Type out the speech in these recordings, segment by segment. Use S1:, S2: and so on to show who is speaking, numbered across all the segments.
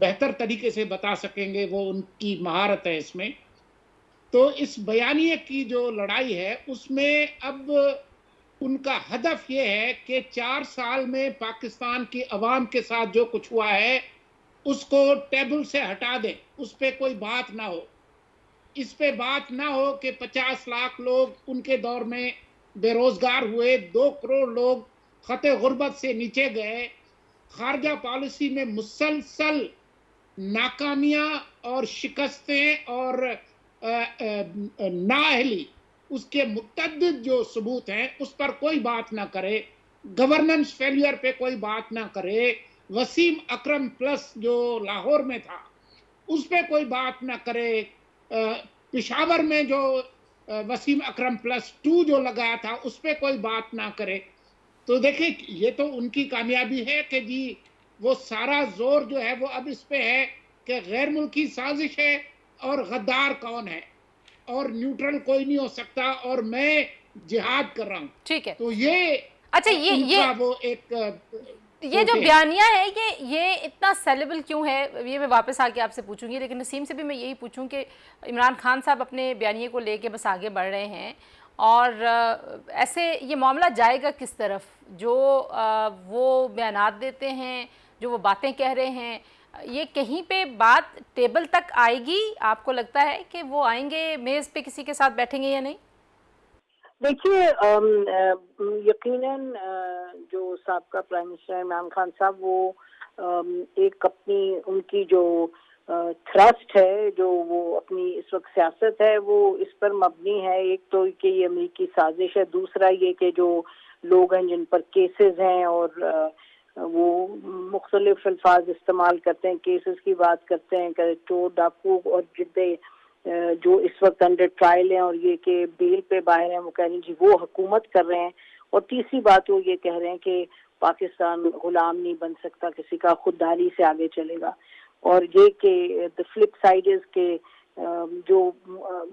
S1: بہتر طریقے سے بتا سکیں گے، وہ ان کی مہارت ہے اس میں۔ تو اس بیانیے کی جو لڑائی ہے اس میں اب ان کا ہدف یہ ہے کہ 4 سال میں پاکستان کی عوام کے ساتھ جو کچھ ہوا ہے اس کو ٹیبل سے ہٹا دیں، اس پہ کوئی بات نہ ہو، اس پہ بات نہ ہو کہ 50 لاکھ لوگ ان کے دور میں بے روزگار ہوئے، 2 کروڑ لوگ خط غربت سے نیچے گئے، خارجہ پالیسی میں مسلسل ناکامیاں اور شکستیں اور نااہلی، اس کے متعدد جو ثبوت ہیں اس پر کوئی بات نہ کرے، گورننس فیلئر پہ کوئی بات نہ کرے، وسیم اکرم پلس جو لاہور میں تھا اس پہ کوئی بات نہ کرے، پشاور میں جو وسیم اکرم پلس 2 جو لگایا تھا اس پہ کوئی بات نہ کرے۔ تو دیکھیں یہ تو ان کی کامیابی ہے کہ جی وہ سارا زور جو ہے وہ اب اس پہ ہے کہ غیر ملکی سازش ہے اور غدار کون ہے اور نیوٹرل کوئی نہیں ہو سکتا اور میں جہاد کر رہا ہوں۔
S2: ٹھیک ہے،
S1: تو یہ
S2: اچھا
S1: ان
S2: یہ
S1: کا وہ ایک
S2: یہ جو بیانیہ ہے یہ اتنا سیلیبل کیوں ہے، یہ میں واپس آ کے آپ سے پوچھوں گی، لیکن نسیم سے بھی میں یہی پوچھوں کہ عمران خان صاحب اپنے بیانیے کو لے کے بس آگے بڑھ رہے ہیں، اور ایسے یہ معاملہ جائے گا کس طرف؟ جو وہ بیانات دیتے ہیں، جو وہ باتیں کہہ رہے ہیں، یہ کہیں پہ بات ٹیبل تک آئے گی؟ آپ کو لگتا ہے کہ وہ آئیں گے میز پہ کسی کے ساتھ بیٹھیں گے یا نہیں؟
S3: دیکھیے یقیناً جو سابقہ پرائم منسٹر عمران خان صاحب وہ ایک اپنی ان کی جو تھرسٹ ہے، جو وہ اپنی اس وقت سیاست ہے وہ اس پر مبنی ہے، ایک تو کہ یہ امریکی سازش ہے، دوسرا یہ کہ جو لوگ ہیں جن پر کیسز ہیں اور وہ مختلف الفاظ استعمال کرتے ہیں، کیسز کی بات کرتے ہیں کہ چور ڈاکو اور جدے جو اس وقت انڈر ٹرائل ہیں اور یہ کہ بیل پہ باہر ہیں، وہ کہہ رہے ہیں جی وہ حکومت کر رہے ہیں، اور تیسری بات وہ یہ کہہ رہے ہیں کہ پاکستان غلام نہیں بن سکتا کسی کا، خودداری سے آگے چلے گا، اور یہ کہ the flip side is کہ جو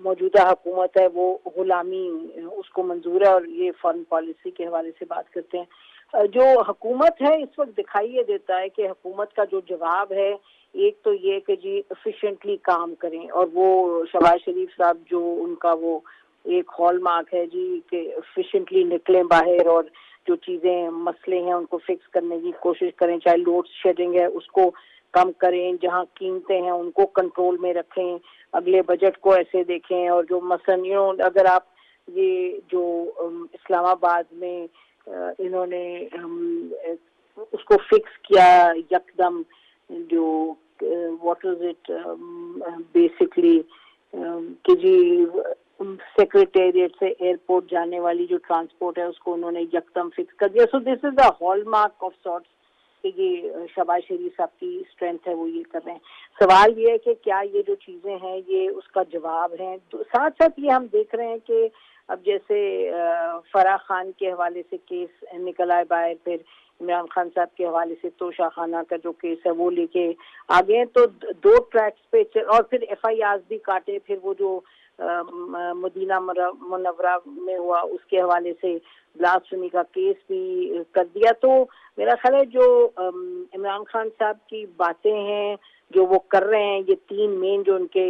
S3: موجودہ حکومت ہے وہ غلامی اس کو منظور ہے، اور یہ فارن پالیسی کے حوالے سے بات کرتے ہیں۔ جو حکومت ہے اس وقت دکھائی یہ دیتا ہے کہ حکومت کا جو جواب ہے ایک تو یہ کہ جی ایفیشینٹلی کام کریں، اور وہ شہباز شریف صاحب جو ان کا وہ ایک ہال مارک ہے جی کہ ایفیشینٹلی نکلیں باہر اور جو چیزیں مسئلے ہیں ان کو فکس کرنے کی کوشش کریں، چاہے لوڈ شیڈنگ ہے اس کو کم کریں، جہاں قیمتیں ہیں ان کو کنٹرول میں رکھیں، اگلے بجٹ کو ایسے دیکھیں، اور جو مثلاً اگر آپ یہ جو اسلام آباد میں انہوں نے اس کو فکس کیا یکدم، جو واٹ از اٹ بیسکلی کہ جی سیکریٹریٹ سے ایئرپورٹ جانے والی جو ٹرانسپورٹ ہے اس کو انہوں نے یکدم فکس کر دیا۔ سو دس از دا ہال مارک آف سارٹس کہ یہ شہباز شریف صاحب کی اسٹرینتھ ہے، وہ یہ کر رہے ہیں۔ سوال یہ ہے کہ کیا یہ جو چیزیں ہیں یہ اس کا جواب ہیں؟ ساتھ ساتھ یہ ہم دیکھ رہے ہیں کہ اب جیسے فرح خان کے حوالے سے کیس نکل آئے باہر، پھر عمران خان صاحب کے حوالے سے توشہ خانہ کا جو کیس ہے وہ لے کے آگے ہیں، تو 2 ٹریکس پہ، اور پھر ایف آئی آرز بھی کاٹے، پھر وہ جو مدینہ منورہ میں ہوا اس کے حوالے سے بلاسفیمی کا کیس بھی کر دیا۔ تو میرا خیال ہے جو عمران خان صاحب کی باتیں ہیں جو وہ کر رہے ہیں، یہ 3 مین جو ان کے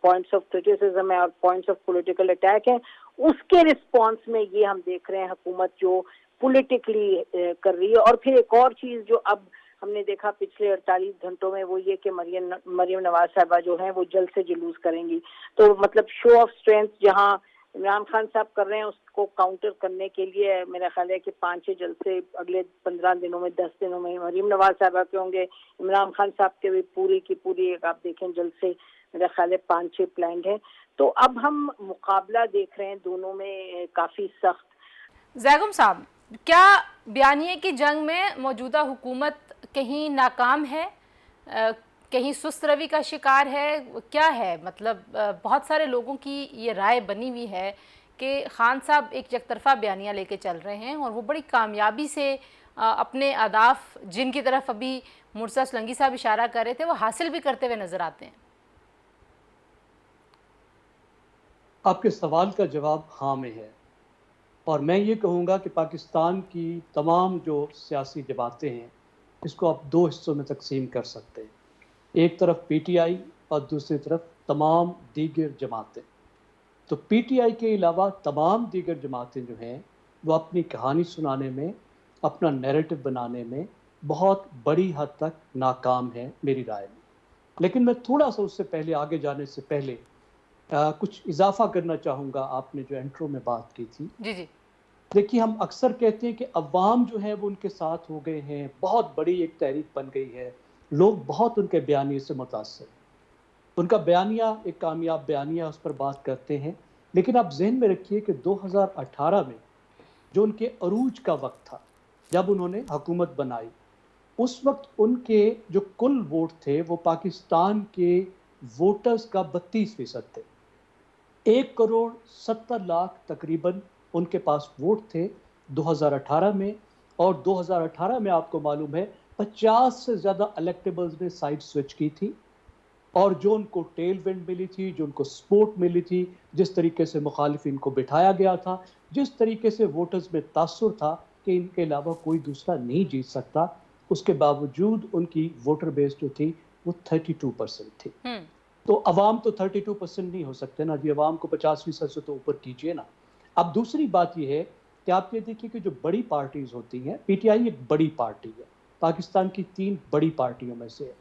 S3: پوائنٹس آف کرٹیسزم ہے اور پوائنٹس آف پولیٹیکل اٹیک ہیں، اس کے رسپانس میں یہ ہم دیکھ رہے ہیں حکومت جو پولیٹیکلی کر رہی ہے۔ اور پھر ایک اور چیز جو اب ہم نے دیکھا پچھلے 48 گھنٹوں میں وہ یہ کہ مریم نواز صاحبہ جو ہیں وہ جلد سے جلوس کریں گی، تو مطلب شو آف اسٹرینتھ جہاں عمران خان صاحب کر رہے ہیں اس کو کاؤنٹر کرنے کے لیے میرا خیال ہے کہ 5-6 جلسے اگلے 15 دنوں میں 10 دنوں میں مریم نواز صاحبہ کے ہوں گے، عمران خان صاحب کے بھی پوری کی پوری ایک آپ دیکھیں جلسے میرا خیال ہے 5-6 پلانڈ ہیں۔ تو اب ہم مقابلہ دیکھ رہے ہیں دونوں میں کافی سخت۔
S2: زیغم صاحب، کیا بیانیے کی جنگ میں موجودہ حکومت کہیں ناکام ہے، کہیں سست روی کا شکار ہے، کیا ہے؟ مطلب بہت سارے لوگوں کی یہ رائے بنی ہوئی ہے کہ خان صاحب ایک یک طرفہ بیانیہ لے کے چل رہے ہیں اور وہ بڑی کامیابی سے اپنے اہداف جن کی طرف ابھی مرزا سلنگی صاحب اشارہ کر رہے تھے وہ حاصل بھی کرتے ہوئے نظر آتے ہیں۔
S4: آپ کے سوال کا جواب ہاں میں ہے، اور میں یہ کہوں گا کہ پاکستان کی تمام جو سیاسی جماعتیں ہیں اس کو آپ 2 حصوں میں تقسیم کر سکتے ہیں۔ ایک طرف پی ٹی آئی اور دوسری طرف تمام دیگر جماعتیں. تو پی ٹی آئی کے علاوہ تمام دیگر جماعتیں جو ہیں وہ اپنی کہانی سنانے میں، اپنا نیریٹو بنانے میں بہت بڑی حد تک ناکام ہیں میری رائے میں. لیکن میں تھوڑا سا اس سے پہلے آگے جانے سے پہلے کچھ اضافہ کرنا چاہوں گا. آپ نے جو انٹرو میں بات کی تھی،
S2: جی جی
S4: دیکھیے ہم اکثر کہتے ہیں کہ عوام جو ہے وہ ان کے ساتھ ہو گئے ہیں، بہت بڑی ایک تحریک بن گئی ہے، لوگ بہت ان کے بیانیے سے متاثر ہیں، ان کا بیانیہ ایک کامیاب بیانیہ، اس پر بات کرتے ہیں. لیکن آپ ذہن میں رکھیے کہ 2018 میں جو ان کے عروج کا وقت تھا، جب انہوں نے حکومت بنائی، اس وقت ان کے جو کل ووٹ تھے وہ پاکستان کے ووٹرز کا 32% تھے. 1,70,00,000 تقریباً ان کے پاس ووٹ تھے 2018 میں. اور 2018 میں آپ کو معلوم ہے 50 سے زیادہ الیکٹیبلز نے سائڈ سوئچ کی تھی، اور جو ان کو ٹیل ونڈ ملی تھی، جو ان کو سپورٹ ملی تھی، جس طریقے سے مخالفین کو بٹھایا گیا تھا، جس طریقے سے ووٹرز میں تاثر تھا کہ ان کے علاوہ کوئی دوسرا نہیں جیت سکتا، اس کے باوجود ان کی ووٹر بیس جو تھی وہ 32% تھی. تو عوام تو 32% نہیں ہو سکتے نا جی، عوام کو 50% سے تو اوپر کیجئے نا. اب دوسری بات یہ ہے کہ آپ یہ دیکھیے کہ جو بڑی پارٹیز ہوتی ہیں، پی ٹی آئی ایک بڑی پارٹی ہے، پاکستان کی 3 بڑی پارٹیوں میں سے ہے.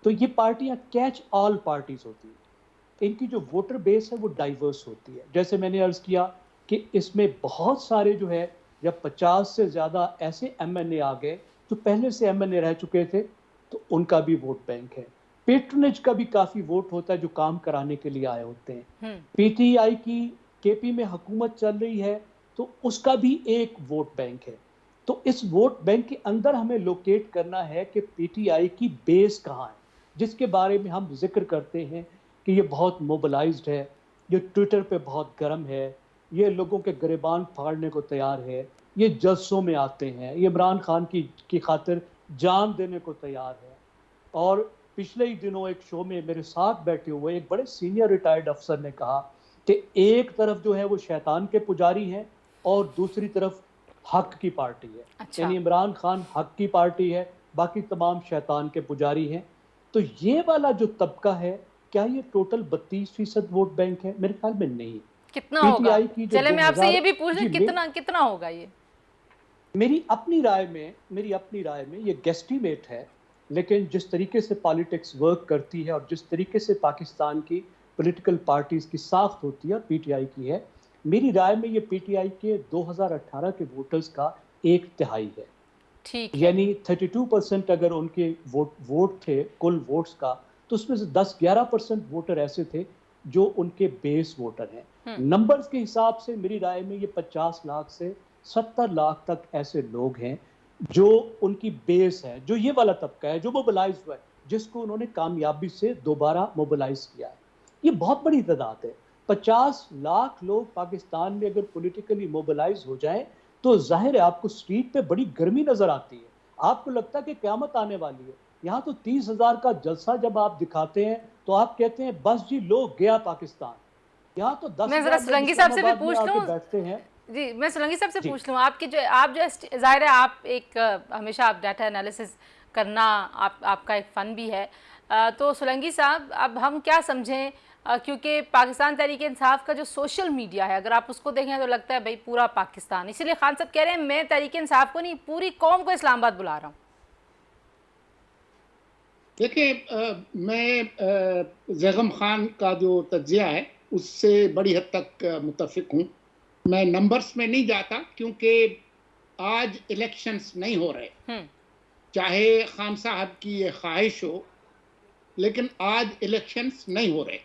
S4: تو یہ پارٹیاں کیچ آل پارٹیز ہوتی ہیں، ان کی جو ووٹر بیس ہے وہ ڈائیورس ہوتی ہے. جیسے میں نے عرض کیا کہ اس میں بہت سارے جو ہے، جب 50 سے زیادہ ایسے ایم این اے آ گئے جو پہلے سے ایم این اے رہ چکے تھے، تو ان کا بھی ووٹ بینک ہے. پیٹرنیج کا بھی کافی ووٹ ہوتا ہے جو کام کرانے کے لیے آئے ہوتے ہیں. پی ٹی آئی کی کے پی میں حکومت چل رہی ہے تو اس کا بھی ایک ووٹ بینک ہے. تو اس ووٹ بینک کے اندر ہمیں لوکیٹ کرنا ہے کہ پی ٹی آئی کی بیس کہاں ہے، جس کے بارے میں ہم ذکر کرتے ہیں کہ یہ بہت موبلائزڈ ہے، یہ ٹویٹر پہ بہت گرم ہے، یہ لوگوں کے گریبان پھاڑنے کو تیار ہے، یہ جلسوں میں آتے ہیں، یہ عمران خان کی خاطر جان دینے کو تیار ہے. اور پچھلے ہی دنوں ایک شو میں میرے ساتھ بیٹھے ہوئے ایک بڑے سینئر ریٹائرڈ افسر نے کہا کہ ایک طرف جو ہے وہ شیطان کے پجاری ہیں اور دوسری طرف حق کی پارٹی ہے. یعنی عمران خان حق کی پارٹی ہے، باقی تمام شیطان کے پجاری ہیں. تو یہ والا جو طبقہ ہے، کیا یہ ٹوٹل 32% ووٹ بینک ہے؟ میرے خیال میں نہیں.
S2: کتنا
S4: پی ٹی
S2: ہوگا؟
S4: آئی کی جو
S2: چلے میں آپ سے یہ بھی پوچھ
S4: جی
S2: لوں کتنا ہوگا یہ؟
S4: میری اپنی رائے میں یہ گیسٹیمیٹ ہے، لیکن جس طریقے سے پالیٹکس ورک کرتی ہے اور جس طریقے سے پاکستان کی پولیٹیکل پارٹیز کی ساخت ہوتی ہے، پی ٹی آئی کی ہے، میری رائے میں یہ پی ٹی آئی کے 2018 کے ووٹرز کا 1/3 ہے.
S2: ٹھیک ہے،
S4: یعنی 32% اگر ان کے ووٹ تھے کل ووٹس کا، تو اس میں سے 10-11% ووٹر ایسے تھے جو ان کے بیس ووٹر ہیں. نمبرز کے حساب سے میری رائے میں یہ 50 لاکھ سے 70 لاکھ تک ایسے لوگ ہیں جو ان کی بیس ہے، جو یہ والا طبقہ ہے جو موبلائز ہوا ہے، جس کو انہوں نے کامیابی سے دوبارہ موبلائز کیا ہے. یہ بہت بڑی تعداد ہے. 50 لاکھ لوگ پاکستان میں اگر پولیٹیکلی موبلائز ہو جائیں تو ظاہر ہے آپ کو سٹریٹ پہ بڑی گرمی نظر آتی ہے، آپ کو لگتا ہے کہ قیامت آنے والی ہے. یہاں تو 30,000 کا جلسہ جب آپ دکھاتے ہیں تو آپ کہتے ہیں بس جی لوگ گیا پاکستان. یہاں تو 10,000
S2: میں ذرا سلنگی صاحب سے بھی پوچھ لوں.
S4: بیٹھتے ہیں.
S2: جی میں سلنگی صاحب سے پوچھ لوں، آپ جو ظاہر ہے آپ ایک ہمیشہ آپ ڈیٹا انالیسس کرنا آپ کا ایک فن بھی ہے. تو سلنگی صاحب اب ہم کیا سمجھیں، کیونکہ پاکستان تحریک انصاف کا جو سوشل میڈیا ہے اگر آپ اس کو دیکھیں تو لگتا ہے بھائی پورا پاکستان، اسی لیے خان صاحب کہہ رہے ہیں میں تحریک انصاف کو نہیں پوری قوم کو اسلام آباد بلا رہا ہوں.
S1: دیکھیں میں زیغم خان کا جو تجزیہ ہے اس سے بڑی حد تک متفق ہوں. میں نمبرز میں نہیں جاتا کیونکہ آج الیکشنز نہیں ہو رہے، چاہے خان صاحب کی یہ خواہش ہو، لیکن آج الیکشنز نہیں ہو رہے.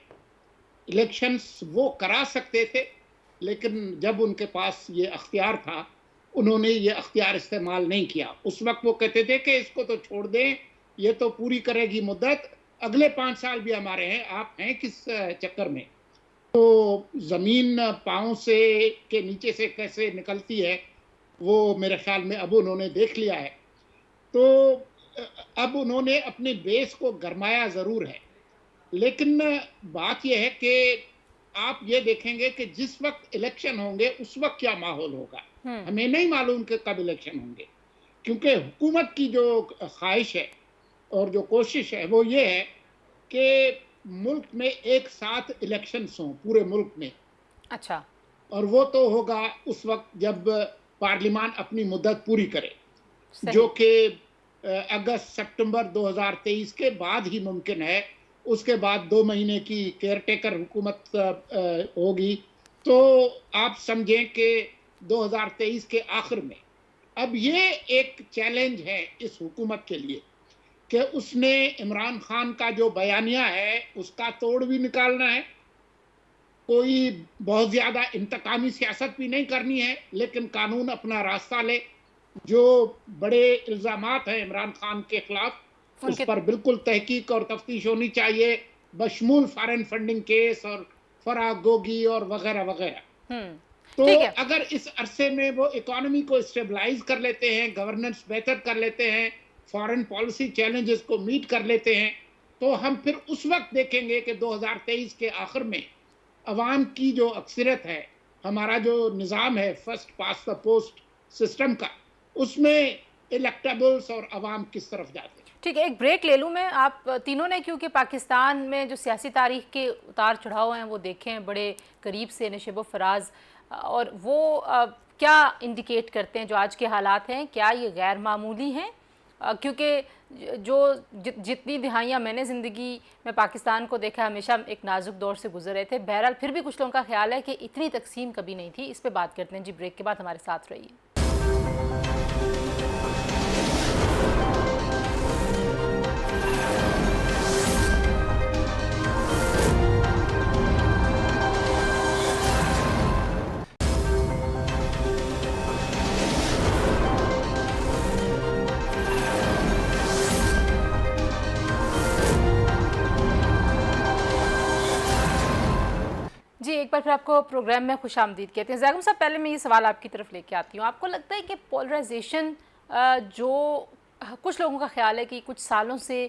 S1: الیکشنز وہ کرا سکتے تھے، لیکن جب ان کے پاس یہ اختیار تھا انہوں نے یہ اختیار استعمال نہیں کیا. اس وقت وہ کہتے تھے کہ اس کو تو چھوڑ دیں، یہ تو پوری کرے گی مدت، اگلے 5 سال بھی ہمارے ہیں، آپ ہیں کس چکر میں. تو زمین پاؤں سے کے نیچے سے کیسے نکلتی ہے وہ میرے خیال میں اب انہوں نے دیکھ لیا ہے. تو اب انہوں نے اپنے بیس کو گرمایا ضرور ہے، لیکن بات یہ ہے کہ آپ یہ دیکھیں گے کہ جس وقت الیکشن ہوں گے اس وقت کیا ماحول ہوگا. ہمیں نہیں معلوم کہ کب الیکشن ہوں گے، کیونکہ حکومت کی جو خواہش ہے اور جو کوشش ہے وہ یہ ہے کہ ملک میں ایک ساتھ الیکشنز ہوں پورے ملک میں.
S2: اچھا.
S1: اور وہ تو ہوگا اس وقت جب پارلیمان اپنی مدت پوری کرے،
S2: صحیح.
S1: جو کہ اگست سپٹمبر 2023 کے بعد ہی ممکن ہے. اس کے بعد 2 مہینے کی کیئر ٹیکر حکومت ہوگی. تو آپ سمجھیں کہ 2023 کے آخر میں اب یہ ایک چیلنج ہے اس حکومت کے لیے کہ اس نے عمران خان کا جو بیانیہ ہے اس کا توڑ بھی نکالنا ہے. کوئی بہت زیادہ انتقامی سیاست بھی نہیں کرنی ہے، لیکن قانون اپنا راستہ لے. جو بڑے الزامات ہیں عمران خان کے خلاف
S2: ان
S1: اس
S2: کے
S1: پر بالکل تحقیق اور تفتیش ہونی چاہیے، بشمول فارن فنڈنگ کیس اور فرا گوگی اور وغیرہ وغیرہ. تو
S2: ٹھیک ہے.
S1: اگر اس عرصے میں وہ اکانومی کو اسٹیبلائز کر لیتے ہیں، گورننس بہتر کر لیتے ہیں، فارن پالیسی چیلنجز کو میٹ کر لیتے ہیں، تو ہم پھر اس وقت دیکھیں گے کہ 2023 کے آخر میں عوام کی جو اکثریت ہے، ہمارا جو نظام ہے first pass the post system کا، اس میں الیکٹیبلز اور عوام کس طرف جاتے ہیں.
S2: ٹھیک ہے، ایک بریک لے لوں میں. آپ تینوں نے کیونکہ پاکستان میں جو سیاسی تاریخ کے اتار چڑھاؤ ہیں وہ دیکھیں ہیں بڑے قریب سے، نشیب و فراز، اور وہ کیا انڈیکیٹ کرتے ہیں جو آج کے حالات ہیں؟ کیا یہ غیر معمولی ہیں؟ کیونکہ جو جتنی دہائیاں میں نے زندگی میں پاکستان کو دیکھا ہمیشہ ایک نازک دور سے گزر رہے تھے. بہرحال پھر بھی کچھ لوگوں کا خیال ہے کہ اتنی تقسیم کبھی نہیں تھی. اس پہ بات کرتے ہیں جی بریک کے بعد. ہمارے ساتھ رہیے. جی ایک بار پھر آپ کو پروگرام میں خوش آمدید کہتے ہیں. زیغم صاحب، پہلے میں یہ سوال آپ کی طرف لے کے آتی ہوں. آپ کو لگتا ہے کہ پولرائزیشن جو کچھ لوگوں کا خیال ہے کہ کچھ سالوں سے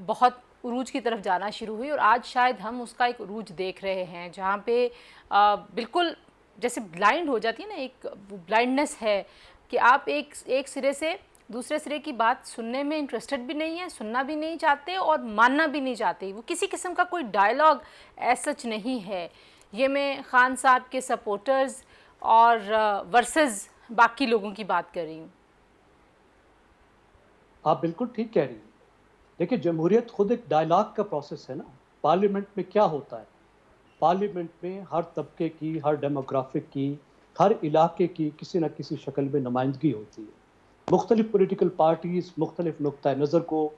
S2: بہت عروج کی طرف جانا شروع ہوئی، اور آج شاید ہم اس کا ایک عروج دیکھ رہے ہیں جہاں پہ بالکل جیسے بلائنڈ ہو جاتی ہے نا، ایک بلائنڈنس ہے کہ آپ ایک سرے سے دوسرے سرے کی بات سننے میں انٹرسٹڈ بھی نہیں ہے، سننا بھی نہیں چاہتے اور ماننا بھی نہیں چاہتے. وہ کسی قسم کا کوئی ڈائلاگ ایز سچ نہیں ہے. یہ میں خان صاحب کے سپورٹرز اور ورسز باقی لوگوں کی بات کر رہی ہوں.
S4: آپ بالکل ٹھیک کہہ رہی ہیں. دیکھیں، جمہوریت خود ایک ڈائلاگ کا پروسیس ہے نا. پارلیمنٹ میں کیا ہوتا ہے؟ پارلیمنٹ میں ہر طبقے کی، ہر ڈیموگرافک کی، ہر علاقے کی کسی نہ کسی شکل میں نمائندگی ہوتی ہے. مختلف پولیٹیکل پارٹیز مختلف نقطۂ نظر کو،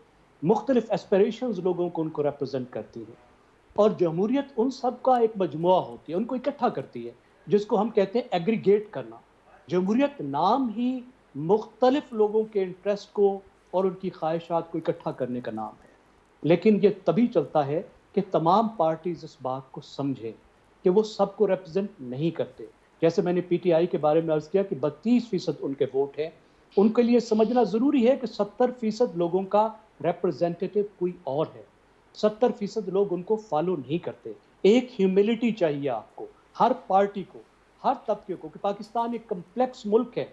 S4: مختلف ایسپیریشنز لوگوں کو ان کو ریپرزینٹ کرتی ہیں. اور جمہوریت ان سب کا ایک مجموعہ ہوتی ہے، ان کو اکٹھا کرتی ہے، جس کو ہم کہتے ہیں ایگریگیٹ کرنا. جمہوریت نام ہی مختلف لوگوں کے انٹرسٹ کو اور ان کی خواہشات کو اکٹھا کرنے کا نام ہے. لیکن یہ تبھی چلتا ہے کہ تمام پارٹیز اس بات کو سمجھیں کہ وہ سب کو ریپرزینٹ نہیں کرتے. جیسے میں نے پی ٹی آئی کے بارے میں عرض کیا کہ 32% ان کے ووٹ ہیں. ان کے لیے سمجھنا ضروری ہے کہ 70% لوگوں کا ریپرزینٹیٹو کوئی اور ہے. 70% لوگ ان کو فالو نہیں کرتے. ایک ہیوملٹی چاہیے آپ کو، ہر پارٹی کو، ہر طبقے کو، کہ پاکستان ایک کمپلیکس ملک ہے.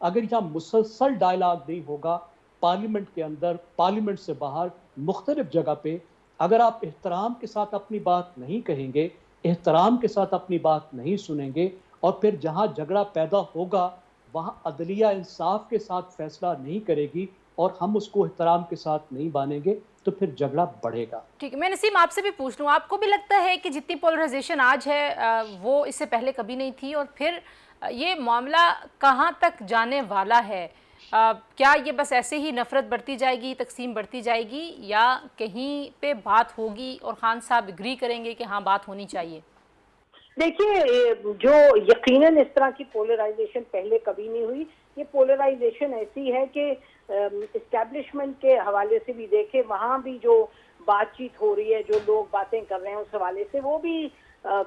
S4: اگر یہاں مسلسل ڈائلاگ نہیں ہوگا پارلیمنٹ کے اندر، پارلیمنٹ سے باہر، مختلف جگہ پہ، اگر آپ احترام کے ساتھ اپنی بات نہیں کہیں گے، احترام کے ساتھ اپنی بات نہیں سنیں گے، اور پھر جہاں جھگڑا پیدا ہوگا وہاں عدلیہ انصاف کے ساتھ فیصلہ نہیں کرے گی اور ہم اس کو احترام کے ساتھ نہیں مانیں گے، تو پھر جھگڑا بڑھے گا.
S2: ٹھیک ہے، میں نسیم آپ سے بھی پوچھ لوں، آپ کو بھی لگتا ہے کہ جتنی پولرائزیشن آج ہے وہ اس سے پہلے کبھی نہیں تھی؟ اور پھر یہ معاملہ کہاں تک جانے والا ہے؟ کیا یہ بس ایسے ہی نفرت بڑھتی جائے گی، تقسیم بڑھتی جائے گی، یا کہیں پہ بات ہوگی اور خان صاحب اگری کریں گے کہ ہاں بات ہونی چاہیے؟
S3: دیکھیے، جو یقیناً اس طرح کی پولرائزیشن پہلے کبھی نہیں ہوئی. یہ پولرائزیشن ایسی ہے کہ اسٹیبلشمنٹ کے حوالے سے بھی دیکھیں، وہاں بھی جو بات چیت ہو رہی ہے، جو لوگ باتیں کر رہے ہیں اس حوالے سے وہ بھی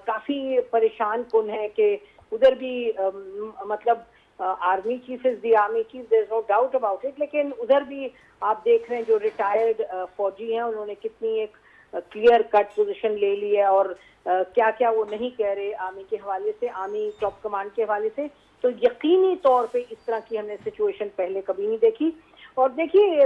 S3: کافی پریشان کن ہے کہ ادھر بھی مطلب army chief is the army chief, there is no doubt about it, لیکن ادھر بھی آپ دیکھ رہے ہیں جو ریٹائرڈ فوجی ہیں انہوں نے کتنی ایک کلیئر کٹ پوزیشن لے لی ہے، اور کیا کیا وہ نہیں کہہ رہے آرمی کے حوالے سے، آرمی ٹاپ کمانڈ کے حوالے سے. تو یقینی طور پہ اس طرح کی ہم نے سچویشن پہلے کبھی نہیں دیکھی. اور دیکھیے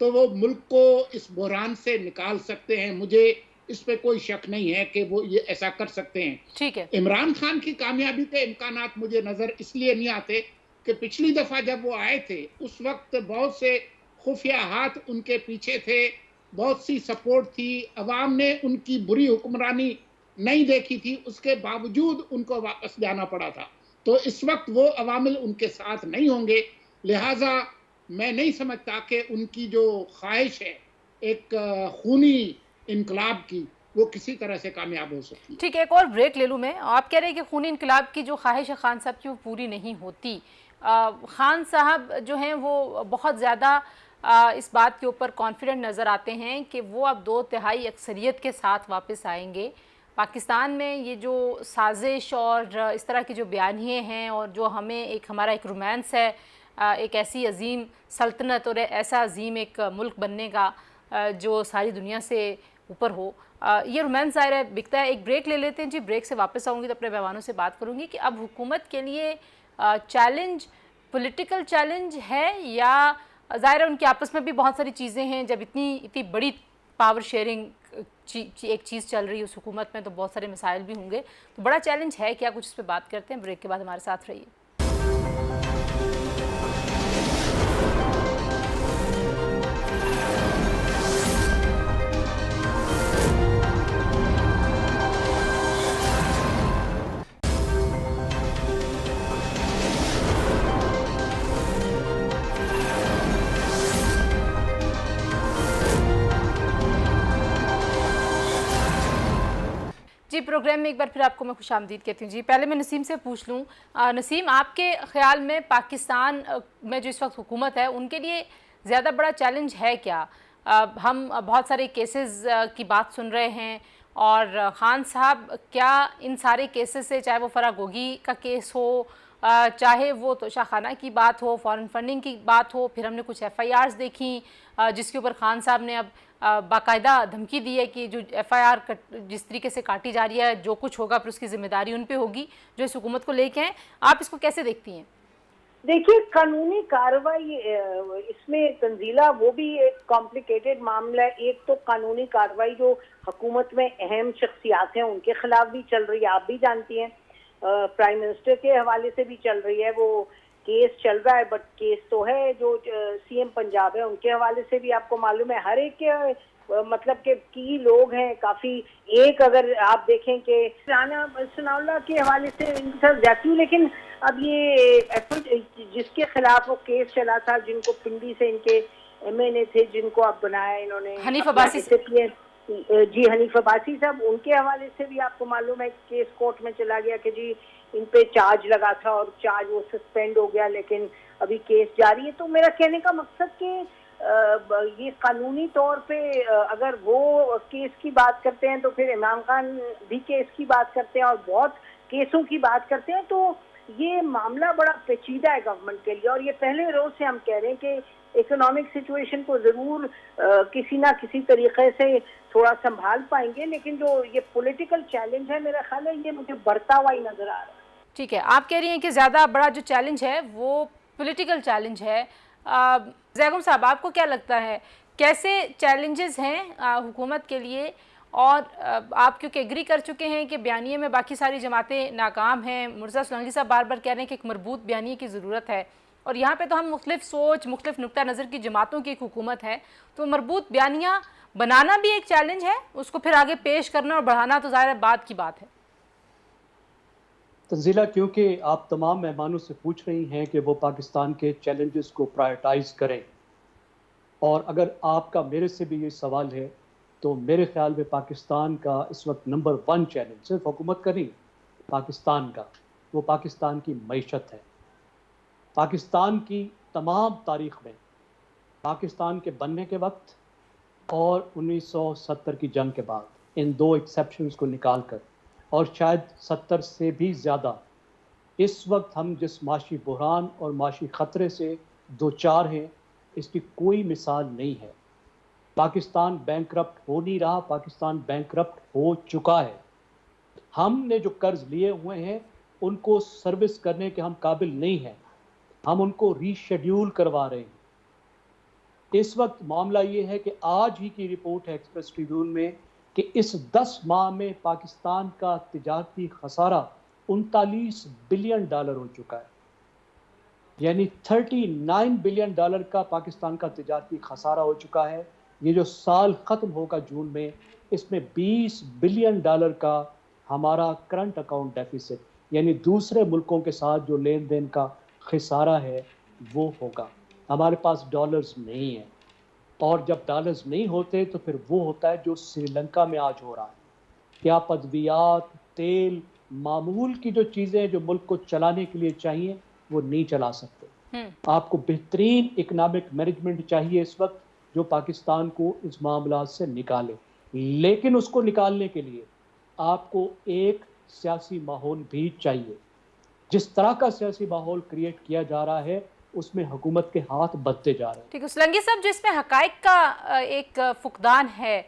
S1: تو وہ ملک کو اس بحران سے نکال سکتے ہیں. مجھے اس پہ کوئی شک نہیں ہے کہ وہ یہ ایسا کر سکتے ہیں.
S2: ٹھیک ہے.
S1: عمران خان کی کامیابی کے امکانات مجھے نظر اس لیے نہیں آتے کہ پچھلی دفعہ جب وہ آئے تھے اس وقت بہت سے خفیہ ہاتھ ان کے پیچھے تھے, بہت سی سپورٹ تھی, عوام نے ان کی بری حکمرانی نہیں دیکھی تھی, اس کے باوجود ان کو واپس جانا پڑا تھا. تو اس وقت وہ عوامل ان کے ساتھ نہیں ہوں گے, لہٰذا میں نہیں سمجھتا کہ ان کی جو خواہش ہے ایک خونی انقلاب کی وہ کسی طرح سے کامیاب ہو سکتی ہے.
S2: ٹھیک ہے, ایک اور بریک لے لوں میں. آپ کہہ رہے ہیں کہ خونی انقلاب کی جو خواہش ہے خان صاحب کی وہ پوری نہیں ہوتی. خان صاحب جو ہیں وہ بہت زیادہ اس بات کے اوپر کانفیڈنٹ نظر آتے ہیں کہ وہ اب 2/3 اکثریت کے ساتھ واپس آئیں گے. پاکستان میں یہ جو سازش اور اس طرح کی جو بیانیے ہیں اور جو ہمیں ہمارا ایک رومانس ہے ایک ایسی عظیم سلطنت اور ایسا عظیم ایک ملک بننے کا جو ساری دنیا سے اوپر ہو, یہ رومانس ظاہر ہے بکتا ہے. ایک بریک لے لیتے ہیں جی, بریک سے واپس آؤں گی تو اپنے مہمانوں سے بات کروں گی کہ اب حکومت کے لیے چیلنج پولیٹیکل چیلنج ہے یا ظاہر ہے ان کے آپس میں بھی بہت ساری چیزیں ہیں. جب اتنی بڑی پاور شیئرنگ ایک چیز چل رہی ہے اس حکومت میں تو بہت سارے مسائل بھی ہوں گے, تو بڑا چیلنج ہے کیا, کچھ اس پہ بات کرتے ہیں. بریک کے بعد ہمارے ساتھ رہیے. جی, پروگرام میں ایک بار پھر آپ کو میں خوش آمدید کہتی ہوں. جی, پہلے میں نسیم سے پوچھ لوں. نسیم, آپ کے خیال میں پاکستان میں جو اس وقت حکومت ہے ان کے لیے زیادہ بڑا چیلنج ہے کیا؟ ہم بہت سارے کیسز کی بات سن رہے ہیں اور خان صاحب کیا ان سارے کیسز سے, چاہے وہ فرح گوگی کا کیس ہو, چاہے وہ توشہ خانہ کی بات ہو, فارن فنڈنگ کی بات ہو, پھر ہم نے کچھ FIRs دیکھیں جس کے اوپر خان صاحب نے اب باقاعدہ دھمکی دی ہے کہ جو FIR جس طریقے سے کاٹی جا رہی ہے جو کچھ ہوگا پھر اس کی ذمہ داری ان پہ ہوگی جو اس حکومت کو لے کے ہیں. آپ اس کو کیسے دیکھتی ہیں؟
S3: دیکھیے, قانونی کارروائی اس میں تنزیلہ وہ بھی ایک کمپلیکیٹڈ معاملہ ہے. ایک تو قانونی کارروائی جو حکومت میں اہم شخصیات ہیں ان کے خلاف بھی چل رہی ہے, آپ بھی جانتی ہیں, پرائم منسٹر کے حوالے سے بھی چل رہی ہے. وہ کیس چل رہا ہے بٹ کیس تو ہے جو CM پنجاب ہے ان کے حوالے سے بھی آپ کو معلوم ہے. ہر ایک کے مطلب کہ کی لوگ ہیں کافی. ایک اگر آپ دیکھیں کہ رانا ثناء اللہ کے حوالے سے ان سے زیادتی ہوں, لیکن اب یہ جس کے خلاف وہ کیس چلا تھا, جن کو پنڈی سے ان کے MNA تھے جن کو اب بنایا انہوں نے,
S2: حنیف عباسی
S3: جی حنیف عباسی صاحب, ان کے حوالے سے بھی آپ کو معلوم ہے کیس کورٹ میں چلا گیا کہ جی ان پہ چارج لگا تھا اور چارج وہ سسپینڈ ہو گیا لیکن ابھی کیس جاری ہے. تو میرا کہنے کا مقصد کہ یہ قانونی طور پہ اگر وہ کیس کی بات کرتے ہیں تو پھر عمران خان بھی کیس کی بات کرتے ہیں اور بہت کیسوں کی بات کرتے ہیں. تو یہ معاملہ بڑا پیچیدہ ہے گورنمنٹ کے لیے, اور یہ پہلے روز سے ہم کہہ رہے ہیں کہ اکنامک سچویشن کو ضرور کسی نہ کسی طریقے سے تھوڑا سنبھال پائیں گے, لیکن جو یہ پولیٹیکل چیلنج ہے میرا خیال ہے یہ مجھے بڑھتا ہوا ہی نظر آ رہا ہے.
S2: ٹھیک ہے, آپ کہہ رہی ہیں کہ زیادہ بڑا جو چیلنج ہے وہ پولیٹیکل چیلنج ہے. زیغم صاحب, آپ کو کیا لگتا ہے کیسے چیلنجز ہیں حکومت کے لیے؟ اور آپ کیونکہ ایگری کر چکے ہیں کہ بیانیے میں باقی ساری جماعتیں ناکام ہیں, مرزا سلنگی صاحب بار بار کہہ رہے ہیں کہ ایک مربوط بیانیے کی ضرورت ہے, اور یہاں پہ تو ہم مختلف سوچ مختلف نقطہ نظر کی جماعتوں کی ایک حکومت ہے, تو مربوط بیانیہ بنانا بھی ایک چیلنج ہے, اس کو پھر آگے پیش کرنا اور بڑھانا تو ظاہر بات کی بات ہے.
S4: تنزیلہ, کیونکہ آپ تمام مہمانوں سے پوچھ رہی ہیں کہ وہ پاکستان کے چیلنجز کو پرائرٹائز کریں, اور اگر آپ کا میرے سے بھی یہ سوال ہے تو میرے خیال میں پاکستان کا اس وقت نمبر 1 چیلنج صرف حکومت کا نہیں, پاکستان کا, وہ پاکستان کی معیشت ہے. پاکستان کی تمام تاریخ میں پاکستان کے بننے کے وقت اور 1970 کی جنگ کے بعد, ان 2 ایکسیپشنز کو نکال کر, اور شاید 70 سے بھی زیادہ, اس وقت ہم جس معاشی بحران اور معاشی خطرے سے دوچار ہیں اس کی کوئی مثال نہیں ہے. پاکستان بینکرپٹ ہو نہیں رہا, پاکستان بینکرپٹ ہو چکا ہے. ہم نے جو قرض لیے ہوئے ہیں ان کو سروس کرنے کے ہم قابل نہیں ہیں, ہم ان کو ری شیڈیول کروا رہے ہیں. اس وقت معاملہ یہ ہے کہ آج ہی کی رپورٹ ہے ایکسپریس ٹریبیون میں کہ اس 10 ماہ میں پاکستان کا تجارتی خسارہ $39 بلین ہو چکا ہے، یعنی $39 بلین کا پاکستان کا تجارتی خسارہ ہو چکا ہے۔ یہ جو سال ختم ہوگا جون میں، اس میں $20 بلین کا ہمارا کرنٹ اکاؤنٹ ڈیفیسٹ، یعنی دوسرے ملکوں کے ساتھ جو لین دین کا خسارہ ہے وہ ہوگا۔ ہمارے پاس ڈالرز نہیں ہیں، اور جب ڈالرز نہیں ہوتے تو پھر وہ ہوتا ہے جو سری لنکا میں آج ہو رہا ہے، کیا ادویات، تیل، معمول کی جو چیزیں جو ملک کو چلانے کے لیے چاہیے وہ نہیں چلا سکتے۔ آپ کو بہترین اکنامک مینجمنٹ چاہیے اس وقت جو پاکستان کو اس معاملات سے نکالے، لیکن اس کو نکالنے کے لیے آپ کو ایک سیاسی ماحول بھی چاہیے۔ جس طرح کا سیاسی ماحول کریٹ کیا جا رہا ہے اس میں حکومت کے ہاتھ بدتے جا رہے ہیں۔
S2: ٹھیک ہے سلنگی صاحب، جو اس میں حقائق کا ایک فقدان ہے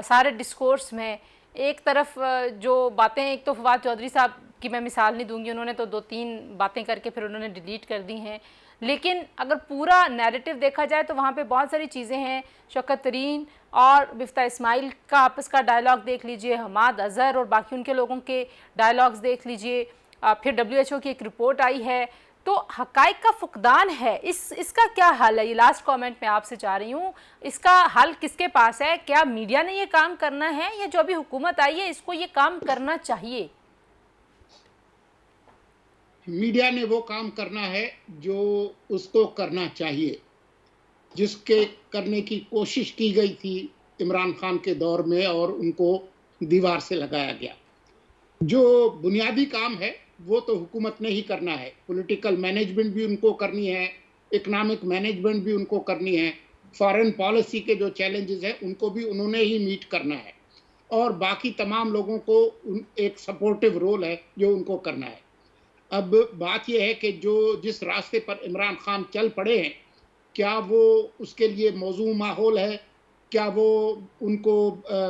S2: سارے ڈسکورس میں، ایک طرف جو باتیں، ایک تو فواد چودھری صاحب کی میں مثال نہیں دوں گی، انہوں نے تو 2-3 باتیں کر کے پھر انہوں نے ڈیلیٹ کر دی ہیں، لیکن اگر پورا نیریٹو دیکھا جائے تو وہاں پہ بہت ساری چیزیں ہیں۔ شوکت ترین اور مفتہ اسماعیل کا آپس کا ڈائلاگ دیکھ لیجئے، حماد اظہر اور باقی ان کے لوگوں کے ڈائلاگز دیکھ لیجئے، پھر WHO کی ایک رپورٹ آئی ہے، تو حقائق کا فقدان ہے۔ اس کا کیا حل ہے؟ یہ لاسٹ کامنٹ میں آپ سے چاہ رہی ہوں، اس کا حل کس کے پاس ہے؟ کیا میڈیا نے یہ کام کرنا ہے یا جو ابھی حکومت آئی ہے اس کو یہ کام کرنا چاہیے؟
S1: میڈیا نے وہ کام کرنا ہے جو اس کو کرنا چاہیے، جس کے کرنے کی کوشش کی گئی تھی عمران خان کے دور میں اور ان کو دیوار سے لگایا گیا۔ جو بنیادی کام ہے وہ تو حکومت نے ہی کرنا ہے، پولیٹیکل مینجمنٹ بھی ان کو کرنی ہے، اکنامک مینجمنٹ بھی ان کو کرنی ہے، فارن پالیسی کے جو چیلنجز ہیں ان کو بھی انہوں نے ہی میٹ کرنا ہے، اور باقی تمام لوگوں کو ایک سپورٹیو رول ہے جو ان کو کرنا ہے۔ اب بات یہ ہے کہ جس راستے پر عمران خان چل پڑے ہیں، کیا وہ اس کے لیے موزوں ماحول ہے؟ کیا وہ ان کو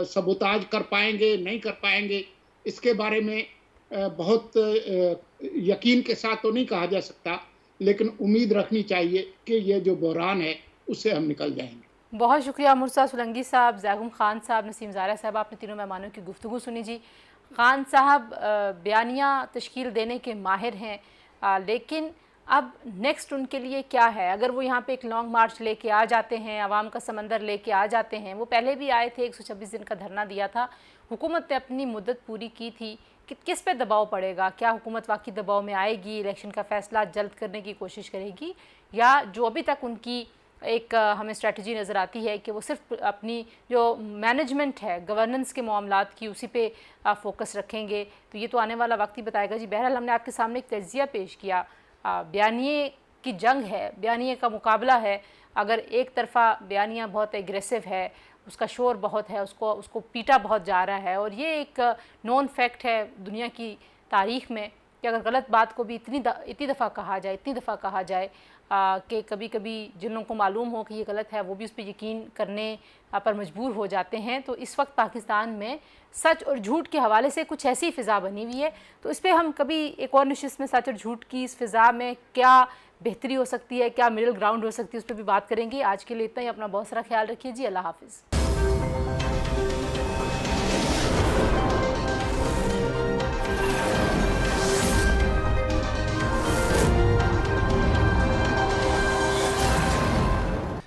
S1: سبوتاج کر پائیں گے، نہیں کر پائیں گے؟ اس کے بارے میں بہت یقین کے ساتھ تو نہیں کہا جا سکتا، لیکن امید رکھنی چاہیے کہ یہ جو بحران ہے اس سے ہم نکل جائیں گے۔
S2: بہت شکریہ مرزا سلنگی صاحب، زیغم خان صاحب، نسیم زارع صاحب، آپ نے تینوں مہمانوں کی گفتگو سنی جی۔ خان صاحب بیانیہ تشکیل دینے کے ماہر ہیں، لیکن اب نیکسٹ ان کے لیے کیا ہے؟ اگر وہ یہاں پہ ایک لانگ مارچ لے کے آ جاتے ہیں، عوام کا سمندر لے کے آ جاتے ہیں، وہ پہلے بھی آئے تھے، 126 دن کا دھرنا دیا تھا، حکومت نے اپنی مدت پوری کی تھی، کس پہ دباؤ پڑے گا؟ کیا حکومت واقعی دباؤ میں آئے گی، الیکشن کا فیصلہ جلد کرنے کی کوشش کرے گی، یا جو ابھی تک ان کی ایک ہمیں اسٹریٹجی نظر آتی ہے کہ وہ صرف اپنی جو مینجمنٹ ہے، گورننس کے معاملات کی، اسی پہ فوکس رکھیں گے؟ تو یہ تو آنے والا وقت ہی بتائے گا جی۔ بہرحال ہم نے آپ کے سامنے ایک تجزیہ پیش کیا، بیانیے کی جنگ ہے، بیانیے کا مقابلہ ہے۔ اگر ایک طرفہ بیانیہ بہت ایگریسو ہے، اس کا شور بہت ہے، اس کو پیٹا بہت جا رہا ہے، اور یہ ایک نون فیکٹ ہے دنیا کی تاریخ میں کہ اگر غلط بات کو بھی اتنی دفعہ کہا جائے کہ کبھی کبھی جن لوگوں کو معلوم ہو کہ یہ غلط ہے وہ بھی اس پہ یقین کرنے پر مجبور ہو جاتے ہیں۔ تو اس وقت پاکستان میں سچ اور جھوٹ کے حوالے سے کچھ ایسی فضا بنی ہوئی ہے، تو اس پہ ہم کبھی ایک اور نشست میں سچ اور جھوٹ کی اس فضا میں کیا بہتری ہو سکتی ہے، کیا مڈل گراؤنڈ ہو سکتی ہے، اس پہ بھی بات کریں گے۔ آج کے لیے اتنا ہی، اپنا بہت سارا خیال رکھیے جی، اللہ حافظ۔